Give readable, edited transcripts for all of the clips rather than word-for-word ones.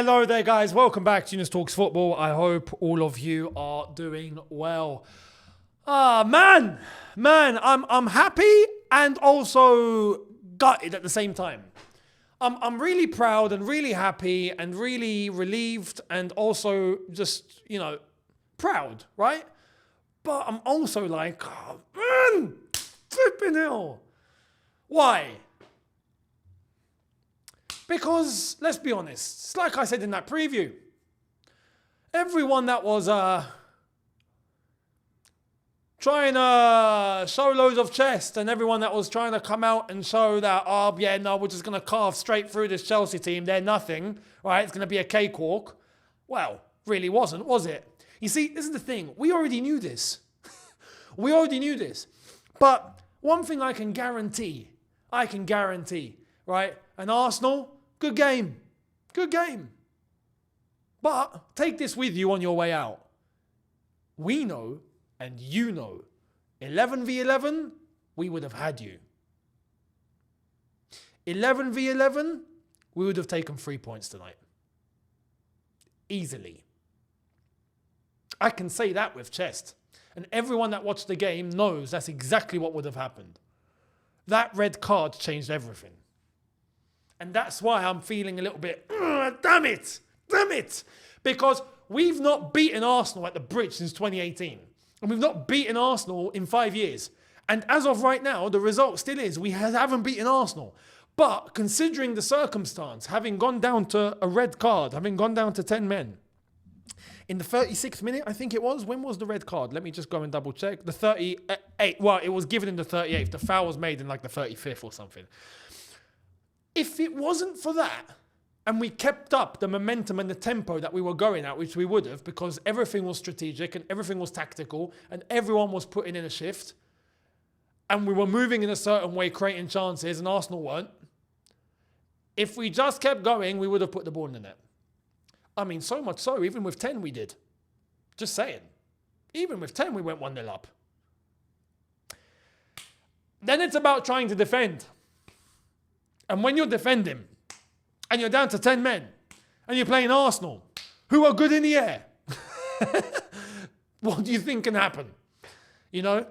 Hello there, guys. Welcome back to Younes Talks Football. I hope all of you are doing well. Man, I'm happy and also gutted at the same time. I'm really proud and really happy and really relieved and also just, proud, right? But I'm also like, oh, man, flipping hell. Why? Because, let's be honest, it's like I said in that preview. Everyone that was trying to show loads of chest and everyone that was trying to come out and show that, we're just going to carve straight through this Chelsea team, they're nothing, right? It's going to be a cakewalk. Well, really wasn't, was it? You see, this is the thing. We already knew this. But one thing I can guarantee, right? And Arsenal, good game. But take this with you on your way out. We know, and you know, 11v11, we would have had you. 11v11, we would have taken 3 points tonight. Easily. I can say that with chest. And everyone that watched the game knows that's exactly what would have happened. That red card changed everything. And that's why I'm feeling a little bit, damn it. Because we've not beaten Arsenal at the Bridge since 2018. And we've not beaten Arsenal in 5 years. And as of right now, the result still is we haven't beaten Arsenal. But considering the circumstance, having gone down to a red card, having gone down to 10 men, in the 36th minute, I think it was. When was the red card? Let me just go and double check. The 38th. Well, it was given in the 38th. The foul was made in like the 35th or something. If it wasn't for that, and we kept up the momentum and the tempo that we were going at, which we would have, because everything was strategic and everything was tactical and everyone was putting in a shift, and we were moving in a certain way, creating chances, and Arsenal weren't. If we just kept going, we would have put the ball in the net. I mean, so much so, even with 10 we did. Just saying. Even with 10 we went 1-0 up. Then it's about trying to defend. And when you're defending, and you're down to 10 men, and you're playing Arsenal, who are good in the air, what do you think can happen? The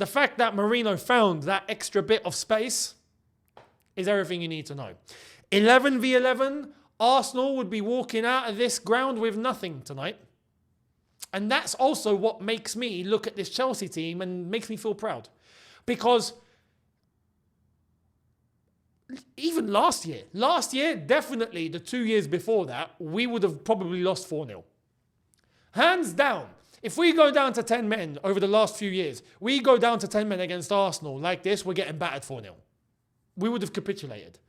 fact that Marino found that extra bit of space is everything you need to know. 11v11, Arsenal would be walking out of this ground with nothing tonight. And that's also what makes me look at this Chelsea team and makes me feel proud. Because even last year, definitely the 2 years before that, we would have probably lost 4-0. Hands down. If we go down to 10 men over the last few years, we go down to 10 men against Arsenal like this, we're getting battered 4-0. We would have capitulated.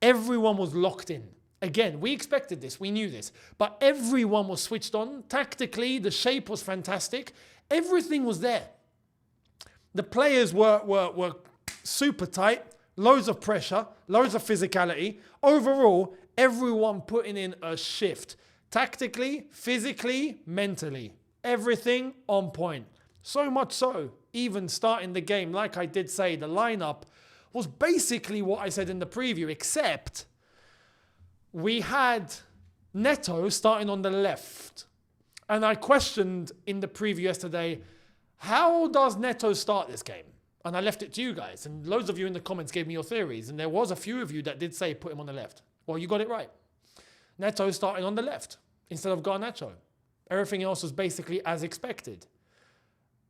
Everyone was locked in. Again, we expected this, we knew this, but everyone was switched on. Tactically, the shape was fantastic. Everything was there. The players were super tight, loads of pressure, loads of physicality. Overall, everyone putting in a shift. Tactically, physically, mentally. Everything on point. So much so, even starting the game, like I did say, the lineup was basically what I said in the preview, except we had Neto starting on the left. And I questioned in the preview yesterday, how does Neto start this game? And I left it to you guys. And loads of you in the comments gave me your theories. And there was a few of you that did say put him on the left. Well, you got it right. Neto starting on the left instead of Garnacho. Everything else was basically as expected.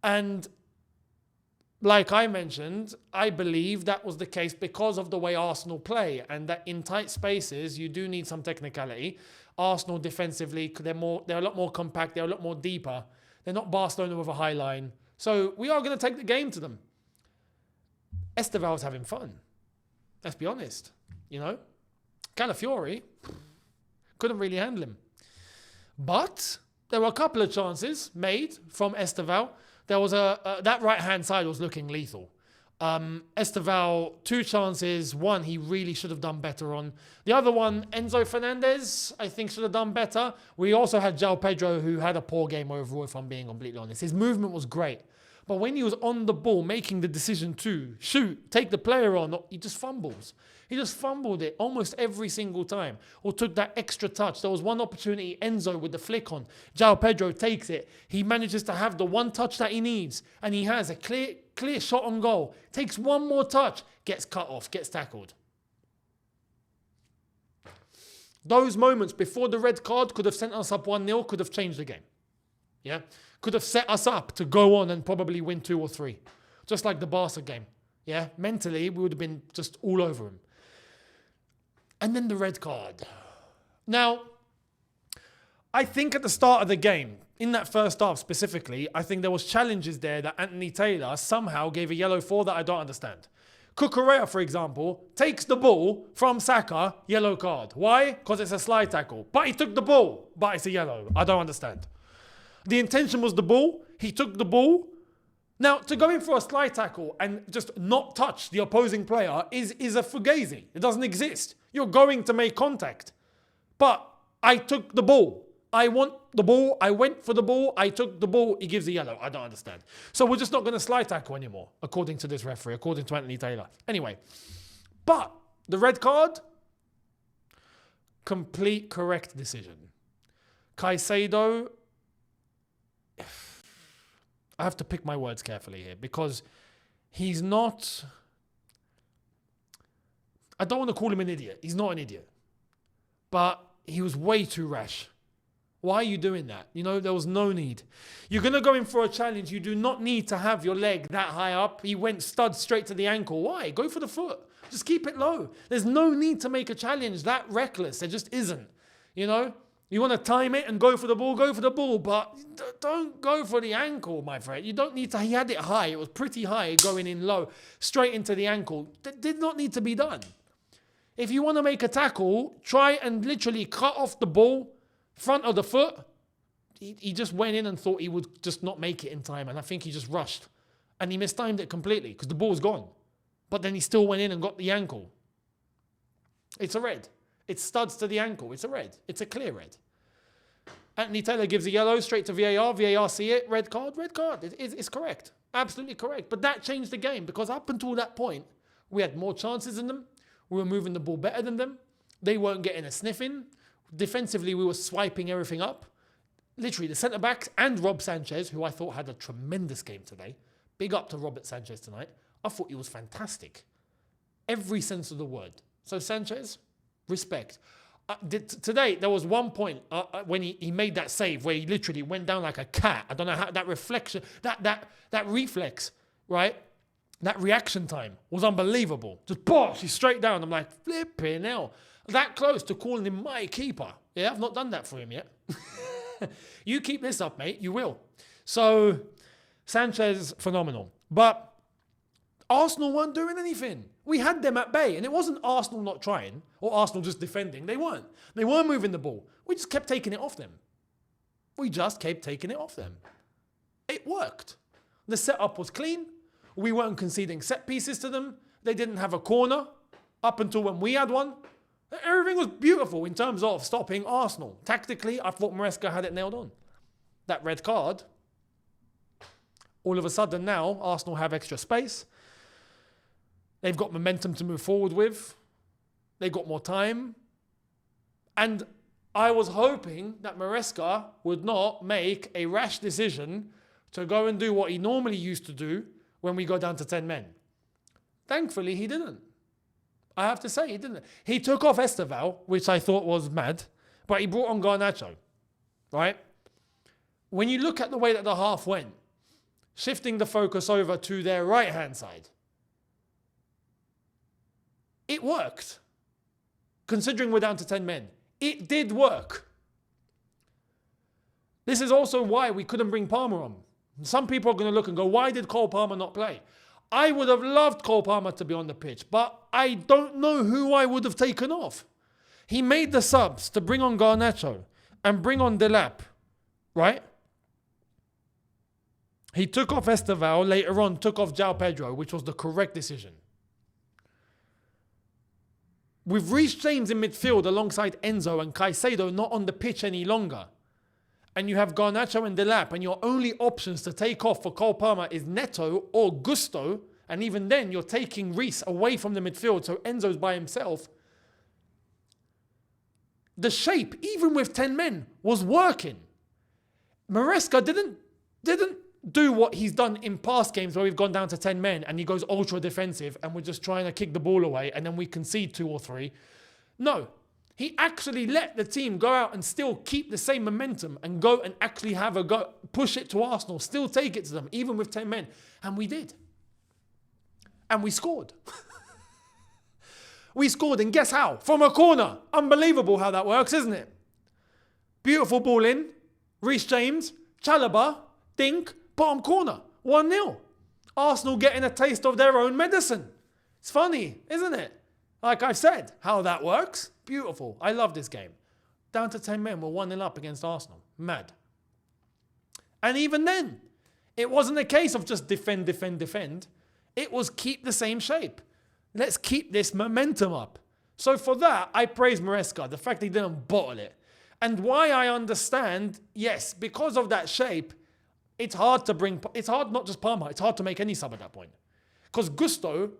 And like I mentioned, I believe that was the case because of the way Arsenal play, and that in tight spaces, you do need some technicality. Arsenal defensively, they're a lot more compact, they're a lot more deeper. They're not Barcelona with a high line. So we are going to take the game to them. Esteval's having fun. Let's be honest. Calafiori couldn't really handle him. But there were a couple of chances made from Esteval. There was that right-hand side was looking lethal. Esteval, 2 chances. One, he really should have done better on. The other one, Enzo Fernandez, I think should have done better. We also had João Pedro, who had a poor game overall, if I'm being completely honest. His movement was great. But when he was on the ball, making the decision to shoot, take the player on, he just fumbles. He just fumbled it almost every single time, or took that extra touch. There was one opportunity, Enzo with the flick on. João Pedro takes it. He manages to have the one touch that he needs, and he has a clear shot on goal. Takes one more touch, gets cut off, gets tackled. Those moments before the red card could have sent us up 1-0, could have changed the game. Yeah? Could have set us up to go on and probably win 2 or 3. Just like the Barca game. Yeah? Mentally, we would have been just all over him. And then the red card. Now, I think at the start of the game, in that first half specifically, I think there was challenges there that Anthony Taylor somehow gave a yellow for that I don't understand. Cucurella, for example, takes the ball from Saka, yellow card. Why? Because it's a slide tackle. But he took the ball, but it's a yellow. I don't understand. The intention was the ball. He took the ball. Now, to go in for a slide tackle and just not touch the opposing player is a fugazi. It doesn't exist. You're going to make contact. But I took the ball. I want the ball. I went for the ball. I took the ball. He gives a yellow. I don't understand. So we're just not going to slide tackle anymore, according to this referee, according to Anthony Taylor. Anyway, but the red card, complete correct decision. Caicedo, I have to pick my words carefully here because he's not, I don't want to call him an idiot. He's not an idiot. But he was way too rash. Why are you doing that? You know, there was no need. You're going to go in for a challenge. You do not need to have your leg that high up. He went stud straight to the ankle. Why? Go for the foot. Just keep it low. There's no need to make a challenge that reckless. There just isn't. You know? You want to time it and go for the ball, but don't go for the ankle, my friend. You don't need to. He had it high. It was pretty high going in low, straight into the ankle. That did not need to be done. If you want to make a tackle, try and literally cut off the ball, front of the foot. He just went in and thought he would just not make it in time, and I think he just rushed. And he mistimed it completely because the ball was gone. But then he still went in and got the ankle. It's a red. It studs to the ankle. It's a red. It's a clear red. Anthony Taylor gives a yellow straight to VAR. VAR see it. Red card. Red card. It's correct. Absolutely correct. But that changed the game because up until that point, we had more chances than them. We were moving the ball better than them. They weren't getting a sniff in. Defensively, we were swiping everything up. Literally, the centre-backs and Rob Sanchez, who I thought had a tremendous game today. Big up to Robert Sanchez tonight. I thought he was fantastic. Every sense of the word. So Sanchez, respect. Today, there was one point when he made that save where he literally went down like a cat. I don't know how that reflection, that reflex, right? That reaction time was unbelievable. Just bosh, he's straight down. I'm like, flipping hell. That close to calling him my keeper. Yeah, I've not done that for him yet. You keep this up, mate. You will. So, Sanchez, phenomenal. But Arsenal weren't doing anything. We had them at bay. And it wasn't Arsenal not trying or Arsenal just defending. They weren't. They weren't moving the ball. We just kept taking it off them. It worked. The setup was clean. We weren't conceding set pieces to them. They didn't have a corner up until when we had one. Everything was beautiful in terms of stopping Arsenal. Tactically, I thought Maresca had it nailed on. That red card, all of a sudden now, Arsenal have extra space. They've got momentum to move forward with. They've got more time. And I was hoping that Maresca would not make a rash decision to go and do what he normally used to do when we go down to 10 men. Thankfully, he didn't. I have to say, he didn't. He took off Esteval, which I thought was mad, but he brought on Garnacho, right? When you look at the way that the half went, shifting the focus over to their right-hand side, it worked. Considering we're down to 10 men, it did work. This is also why we couldn't bring Palmer on. Some people are going to look and go, why did Cole Palmer not play? I would have loved Cole Palmer to be on the pitch, but I don't know who I would have taken off. He made the subs to bring on Garnacho and bring on Delap, right? He took off Esteval, later on took off João Pedro, which was the correct decision. With Reece James in midfield alongside Enzo and Caicedo not on the pitch any longer, and you have Garnacho and Delap, and your only options to take off for Cole Palmer is Neto or Gusto, and even then you're taking Reece away from the midfield, so Enzo's by himself. The shape, even with 10 men, was working. Maresca didn't do what he's done in past games where we've gone down to 10 men and he goes ultra defensive and we're just trying to kick the ball away and then we concede 2 or 3. No, he actually let the team go out and still keep the same momentum and go and actually have a go, push it to Arsenal, still take it to them, even with 10 men. And we did. And we scored. We scored, and guess how? From a corner. Unbelievable how that works, isn't it? Beautiful ball in. Reece James, Chalobah, Dink, bottom corner. 1-0. Arsenal getting a taste of their own medicine. It's funny, isn't it? Like I said, how that works. Beautiful. I love this game. Down to 10 men, we're 1-0 up against Arsenal. Mad. And even then, it wasn't a case of just defend. It was keep the same shape. Let's keep this momentum up. So for that, I praise Maresca, the fact that he didn't bottle it. And why I understand, yes, because of that shape, it's hard not just Palmer, it's hard to make any sub at that point. Because Gusto,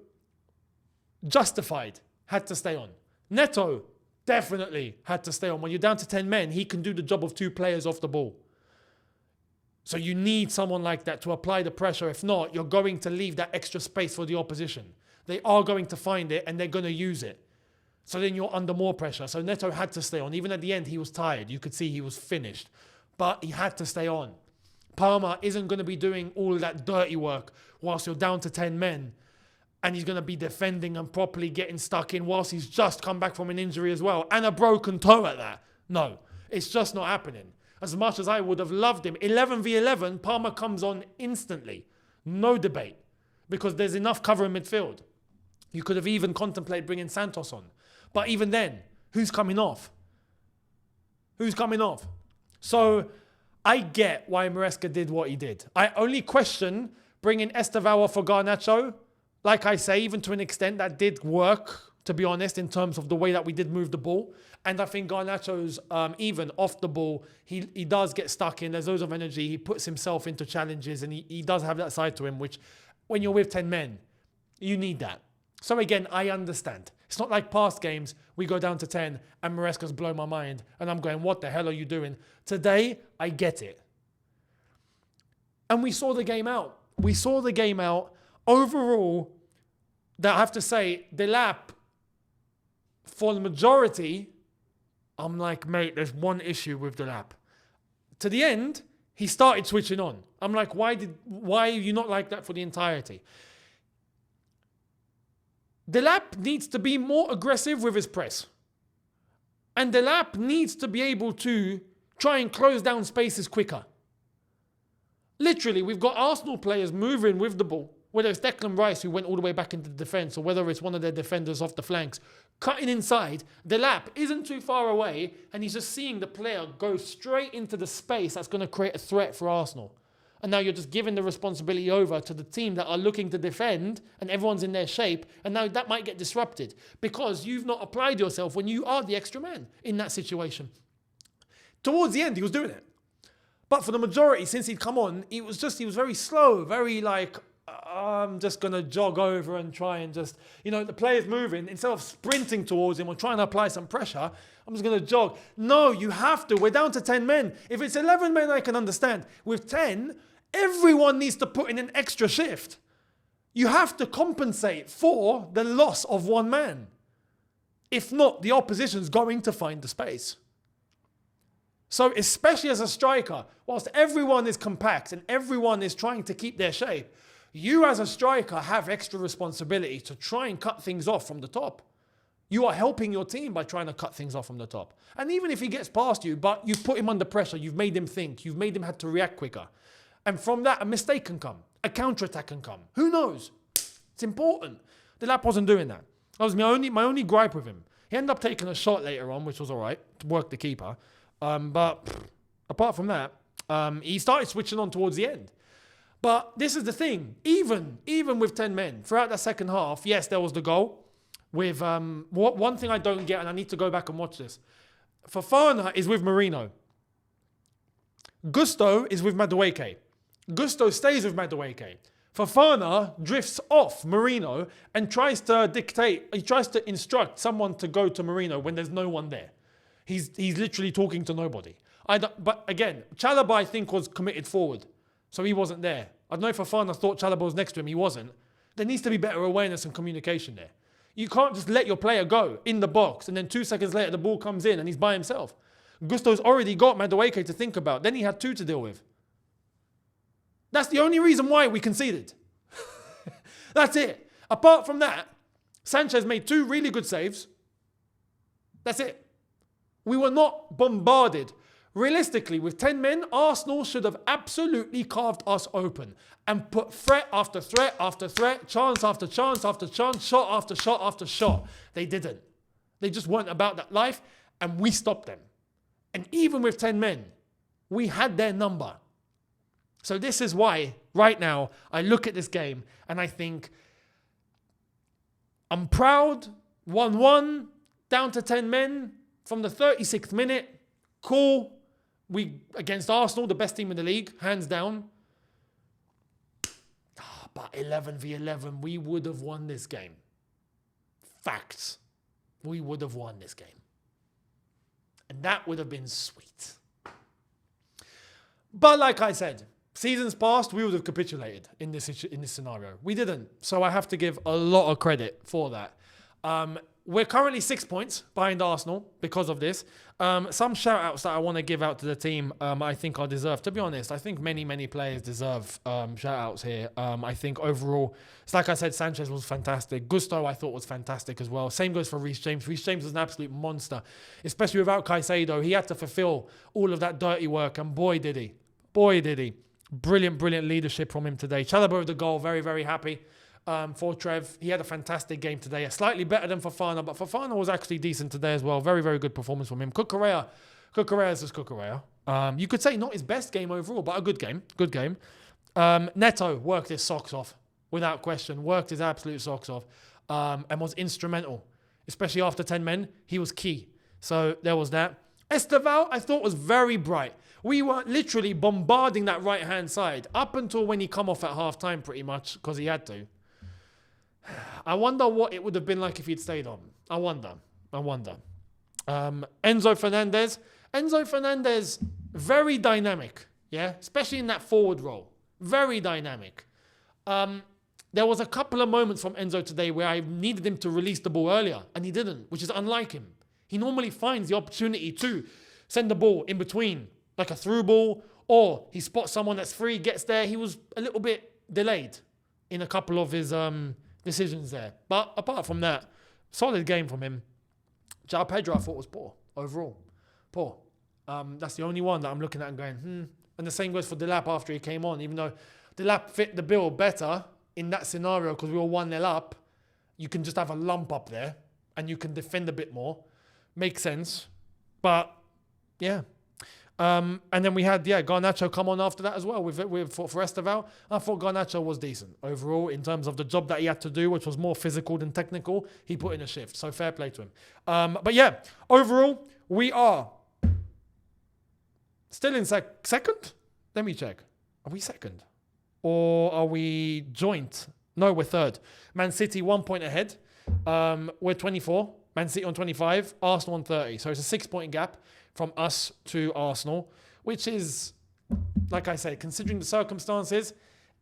justified, had to stay on. Neto, definitely had to stay on. When you're down to 10 men, he can do the job of 2 players off the ball. So you need someone like that to apply the pressure. If not, you're going to leave that extra space for the opposition. They are going to find it and they're going to use it. So then you're under more pressure. So Neto had to stay on. Even at the end, he was tired. You could see he was finished. But he had to stay on. Palmer isn't going to be doing all that dirty work whilst you're down to 10 men. And he's going to be defending and properly getting stuck in whilst he's just come back from an injury as well. And a broken toe at that. No, it's just not happening. As much as I would have loved him. 11v11, Palmer comes on instantly. No debate. Because there's enough cover in midfield. You could have even contemplated bringing Santos on. But even then, who's coming off? Who's coming off? So I get why Maresca did what he did. I only question bringing Estevao for Garnacho. Like I say, even to an extent, that did work, to be honest, in terms of the way that we did move the ball. And I think Garnacho's, even off the ball, he does get stuck in. There's loads of energy. He puts himself into challenges and he does have that side to him, which when you're with 10 men, you need that. So again, I understand. It's not like past games, we go down to 10 and Maresca's blown my mind. And I'm going, what the hell are you doing? Today, I get it. And we saw the game out. We saw the game out. Overall, I have to say, Delap, for the majority, I'm like, mate, there's one issue with Delap. To the end, he started switching on. I'm like, why are you not like that for the entirety? Delap needs to be more aggressive with his press. And Delap needs to be able to try and close down spaces quicker. Literally, we've got Arsenal players moving with the ball, whether it's Declan Rice, who went all the way back into the defence, or whether it's one of their defenders off the flanks, cutting inside. Delap isn't too far away, and he's just seeing the player go straight into the space that's going to create a threat for Arsenal. And now you're just giving the responsibility over to the team that are looking to defend and everyone's in their shape. And now that might get disrupted because you've not applied yourself when you are the extra man in that situation. Towards the end, he was doing it. But for the majority, since he'd come on, he was very slow, very like, I'm just going to jog over and try and just, the player's moving. Instead of sprinting towards him or trying to apply some pressure, I'm just going to jog. No, you have to. We're down to 10 men. If it's 11 men, I can understand. With 10, everyone needs to put in an extra shift. You have to compensate for the loss of one man. If not, the opposition's going to find the space. So especially as a striker, whilst everyone is compact and everyone is trying to keep their shape, you as a striker have extra responsibility to try and cut things off from the top. You are helping your team by trying to cut things off from the top. And even if he gets past you, but you've put him under pressure, you've made him think, you've made him have to react quicker. And from that, a mistake can come. A counter-attack can come. Who knows? It's important. Delap wasn't doing that. That was my only gripe with him. He ended up taking a shot later on, which was all right, to work the keeper. But apart from that, he started switching on towards the end. But this is the thing. Even with 10 men, throughout that second half, yes, there was the goal. With one thing I don't get, and I need to go back and watch this. Fofana is with Merino. Gusto is with Madueke. Gusto stays with Madueke. Fofana drifts off Marino and tries to instruct someone to go to Marino when there's no one there. He's literally talking to nobody. But again, Chalobah I think was committed forward, so he wasn't there. I don't know if Fofana thought Chalobah was next to him, he wasn't. There needs to be better awareness and communication there. You can't just let your player go in the box and then 2 seconds later the ball comes in and he's by himself. Gusto's already got Madueke to think about. Then he had 2 to deal with. That's the only reason why we conceded. That's it. Apart from that, Sanchez made 2 really good saves. That's it. We were not bombarded. Realistically, with 10 men, Arsenal should have absolutely carved us open and put threat after threat after threat, chance after chance after chance, shot after shot after shot. They didn't. They just weren't about that life, and we stopped them. And even with 10 men, we had their number. So this is why, right now, I look at this game and I think, I'm proud, 1-1, down to 10 men from the 36th minute. Cool. We, against Arsenal, the best team in the league, hands down. But 11v11, we would have won this game. Facts. We would have won this game. And that would have been sweet. But like I said, seasons past, we would have capitulated in this scenario. We didn't. So I have to give a lot of credit for that. We're currently 6 points behind Arsenal because of this. Some shout-outs that I want to give out to the team I think are deserved. To be honest, I think many players deserve shout-outs here. I think overall, it's like I said, Sanchez was fantastic. Gusto, I thought, was fantastic as well. Same goes for Reece James. Reece James was an absolute monster, especially without Caicedo. He had to fulfill all of that dirty work, and boy, did he. Boy, did he. Brilliant leadership from him today. Chalobah with the goal, very happy. For Trev, he had a fantastic game today, slightly better than Fofana, but Fofana was actually decent today as well. Very good performance from him. Cucurella is just Cucurella. You could say not his best game overall, but a good game. Neto worked his socks off, without question. Worked his absolute socks off, and was instrumental, especially after 10 men. He was key. So there was that. Esteval, I thought, was very bright. We were literally bombarding that right-hand side up until when he come off at half-time pretty much, because he had to. I wonder what it would have been like if he'd stayed on. I wonder. Enzo Fernandez, very dynamic, yeah, especially in that forward role. Very dynamic. There was a couple of moments from Enzo today where I needed him to release the ball earlier, and he didn't, which is unlike him. He normally finds the opportunity to send the ball in between, like a through ball, or he spots someone that's free, gets there. He was a little bit delayed in a couple of his decisions there. But apart from that, solid game from him. João Pedro I thought was poor overall. Poor. That's the only one that I'm looking at and going, And the same goes for Delap after he came on. Even though Delap fit the bill better in that scenario because we were 1-0 up, you can just have a lump up there and you can defend a bit more. Makes sense. But, yeah. And then we had, Garnacho come on after that as well for Esteval. I thought Garnacho was decent overall in terms of the job that he had to do, which was more physical than technical. He put in a shift, so fair play to him. But yeah, overall, we are still in second? Let me check. Are we second? Or are we joint? No, we're third. Man City 1 point ahead. We're 24. Man City on 25. Arsenal on 30. So it's a 6-point gap from us to Arsenal, which is, like I said, considering the circumstances,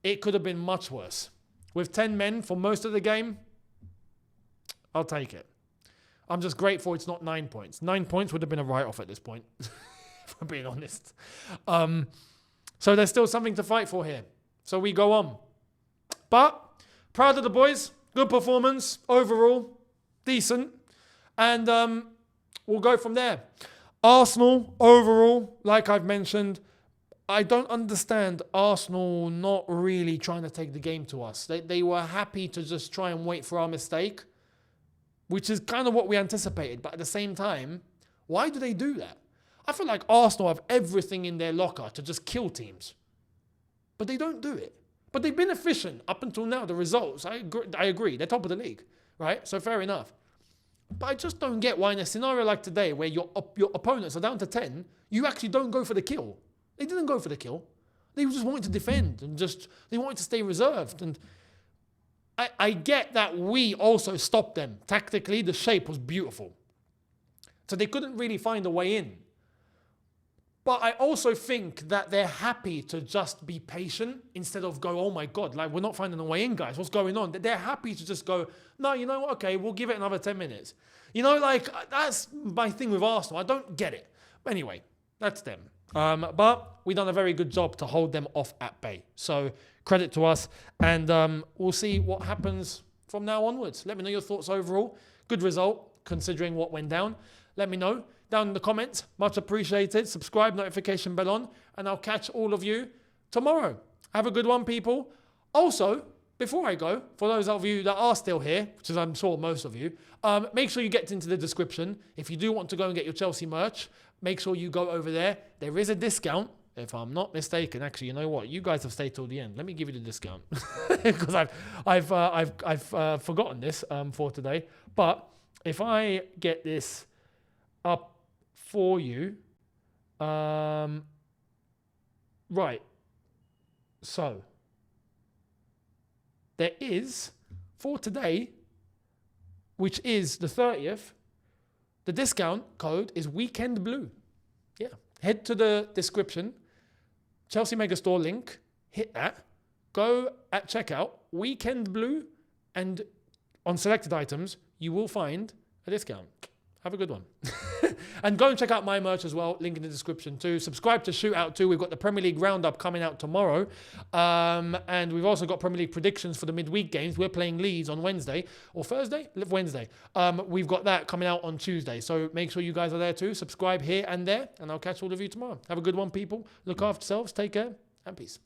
it could have been much worse. With 10 men for most of the game, I'll take it. I'm just grateful it's not 9 points. 9 points would have been a write-off at this point, if I'm being honest. So there's still something to fight for here. So we go on. But, proud of the boys. Good performance overall. Decent. And we'll go from there. Arsenal, overall, like I've mentioned, I don't understand Arsenal not really trying to take the game to us. They were happy to just try and wait for our mistake, which is kind of what we anticipated. But at the same time, why do they do that? I feel like Arsenal have everything in their locker to just kill teams. But they don't do it. But they've been efficient up until now. The results, I agree. They're top of the league, right? So fair enough. But I just don't get why in a scenario like today where your opponents are down to 10, you actually don't go for the kill. They didn't go for the kill. They just wanted to defend and they wanted to stay reserved. And I get that we also stopped them. Tactically, the shape was beautiful. So they couldn't really find a way in. But I also think that they're happy to just be patient instead of go, oh my God, like we're not finding a way in, guys. What's going on? They're happy to just go, no, you know what? Okay, we'll give it another 10 minutes. You know, like that's my thing with Arsenal. I don't get it. But anyway, that's them. But we've done a very good job to hold them off at bay. So credit to us. And we'll see what happens from now onwards. Let me know your thoughts overall. Good result considering what went down. Let me know down in the comments. Much appreciated. Subscribe, notification bell on. And I'll catch all of you tomorrow. Have a good one, people. Also, before I go, for those of you that are still here, which is I'm sure most of you, make sure you get into the description. If you do want to go and get your Chelsea merch, make sure you go over there. There is a discount, if I'm not mistaken. Actually, you know what? You guys have stayed till the end. Let me give you the discount because I've forgotten this for today. But if I get this up for you, right? So there is for today, which is the 30th. The discount code is Weekend Blue. Yeah. Head to the description, Chelsea Megastore link, hit that, go at checkout, Weekend Blue, and on selected items, you will find a discount. Have a good one. And go and check out my merch as well, link in the description too. Subscribe to Shootout too. We've got the Premier League Roundup coming out tomorrow. And we've also got Premier League predictions for the midweek games. We're playing Leeds on Wednesday or Thursday? Wednesday. We've got that coming out on Tuesday. So make sure you guys are there too. Subscribe here and there. And I'll catch all of you tomorrow. Have a good one, people. Look after yourselves. Take care and peace.